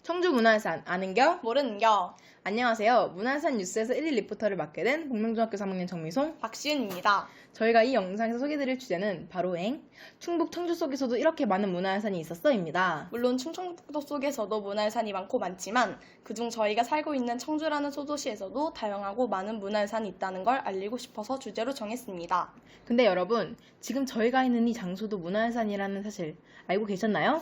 청주 문화유산 아는겨? 모르는겨. 안녕하세요. 문화유산 뉴스에서 1일 리포터를 맡게 된 복명중학교 3학년 정미송, 박시은입니다. 저희가 이 영상에서 소개드릴 주제는 바로 충북 청주 속에서도 이렇게 많은 문화유산이 있었어입니다. 물론 충청북도 속에서도 문화유산이 많고 많지만 그중 저희가 살고 있는 청주라는 소도시에서도 다양하고 많은 문화유산이 있다는 걸 알리고 싶어서 주제로 정했습니다. 근데 여러분, 지금 저희가 있는 이 장소도 문화유산이라는 사실 알고 계셨나요?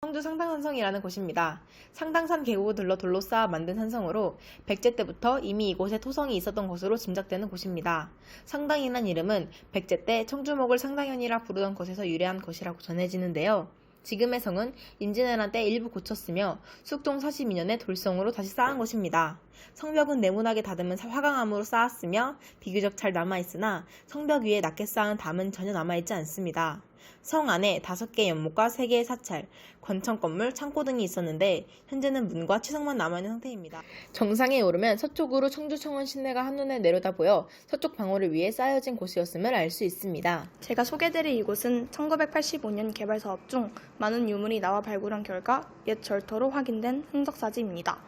청주 상당산성이라는 곳입니다. 상당산 계곡을 둘러싸아 만든 산성으로 백제 때부터 이미 이곳에 토성이 있었던 것으로 짐작되는 곳입니다. 상당이란 이름은 백제 때 청주목을 상당현이라 부르던 것에서 유래한 것이라고 전해지는데요. 지금의 성은 임진왜란 때 일부 고쳤으며 숙종 42년에 돌성으로 다시 쌓은 것입니다. 성벽은 네모나게 다듬은 화강암으로 쌓았으며 비교적 잘 남아있으나 성벽 위에 낮게 쌓은 담은 전혀 남아있지 않습니다. 성 안에 5개의 연못과 3개의 사찰, 관청 건물, 창고 등이 있었는데 현재는 문과 치석만 남아있는 상태입니다. 정상에 오르면 서쪽으로 청주청원 시내가 한눈에 내려다 보여 서쪽 방어를 위해 쌓여진 곳이었음을 알 수 있습니다. 제가 소개드릴 이곳은 1985년 개발 사업 중 많은 유물이 나와 발굴한 결과 옛 절터로 확인된 흔적사지입니다.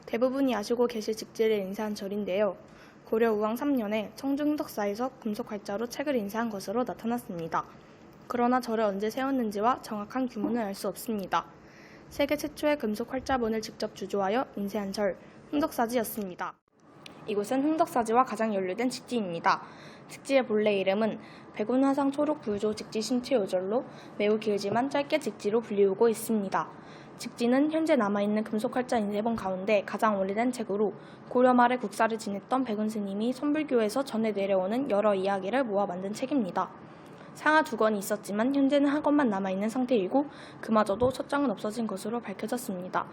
대부분이 아시고 계실 직지를 인쇄한 절인데요. 고려 우왕 3년에 청주 흔적사에서 금속 활자로 책을 인쇄한 것으로 나타났습니다. 그러나 절을 언제 세웠는지와 정확한 규모는 알 수 없습니다. 세계 최초의 금속 활자본을 직접 주조하여 인쇄한 절, 흔적사지였습니다. 이곳은 흔적사지와 가장 연루된 직지입니다. 직지의 본래 이름은 백운화상 초록불조 직지 신체요절로 매우 길지만 짧게 직지로 불리우고 있습니다. 직지는 현재 남아있는 금속활자 인쇄본 가운데 가장 오래된 책으로 고려 말에 국사를 지냈던 백운 스님이 선불교에서 전해 내려오는 여러 이야기를 모아 만든 책입니다. 상하 2권이 있었지만 현재는 한 권만 남아있는 상태이고 그마저도 첫 장은 없어진 것으로 밝혀졌습니다.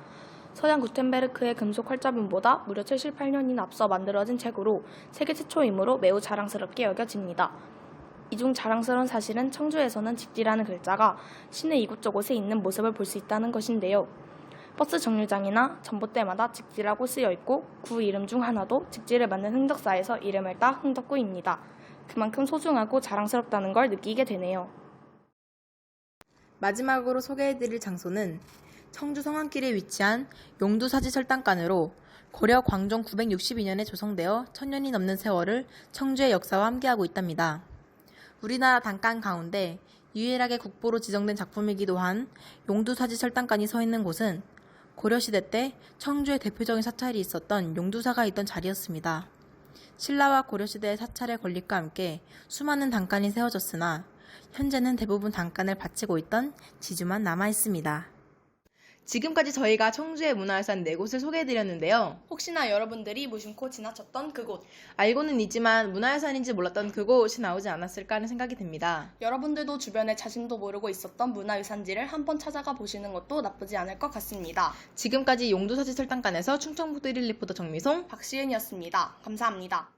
서양 구텐베르크의 금속 활자본보다 무려 78년이나 앞서 만들어진 책으로 세계 최초이므로 매우 자랑스럽게 여겨집니다. 이 중 자랑스러운 사실은 청주에서는 직지라는 글자가 시내 이곳저곳에 있는 모습을 볼 수 있다는 것인데요. 버스 정류장이나 전봇대마다 직지라고 쓰여 있고 구 이름 중 하나도 직지를 만든 흔적사에서 이름을 따 흔덕구입니다. 그만큼 소중하고 자랑스럽다는 걸 느끼게 되네요. 마지막으로 소개해드릴 장소는 청주 성안길에 위치한 용두사지설당간으로 고려 광종 962년에 조성되어 1000년이 넘는 세월을 청주의 역사와 함께하고 있답니다. 우리나라 단간 가운데 유일하게 국보로 지정된 작품이기도 한 용두사지설당간이 서 있는 곳은 고려시대 때 청주의 대표적인 사찰이 있었던 용두사가 있던 자리였습니다. 신라와 고려시대의 사찰의 건립과 함께 수많은 단간이 세워졌으나 현재는 대부분 단간을 바치고 있던 지주만 남아있습니다. 지금까지 저희가 청주의 문화유산 4곳을 소개해드렸는데요. 혹시나 여러분들이 무심코 지나쳤던 그곳, 알고는 있지만 문화유산인지 몰랐던 그곳이 나오지 않았을까 하는 생각이 듭니다. 여러분들도 주변에 자신도 모르고 있었던 문화유산지를 한번 찾아가 보시는 것도 나쁘지 않을 것 같습니다. 지금까지 용두사지설당간에서 충청북도 1일 리포터 정미송, 박시은이었습니다. 감사합니다.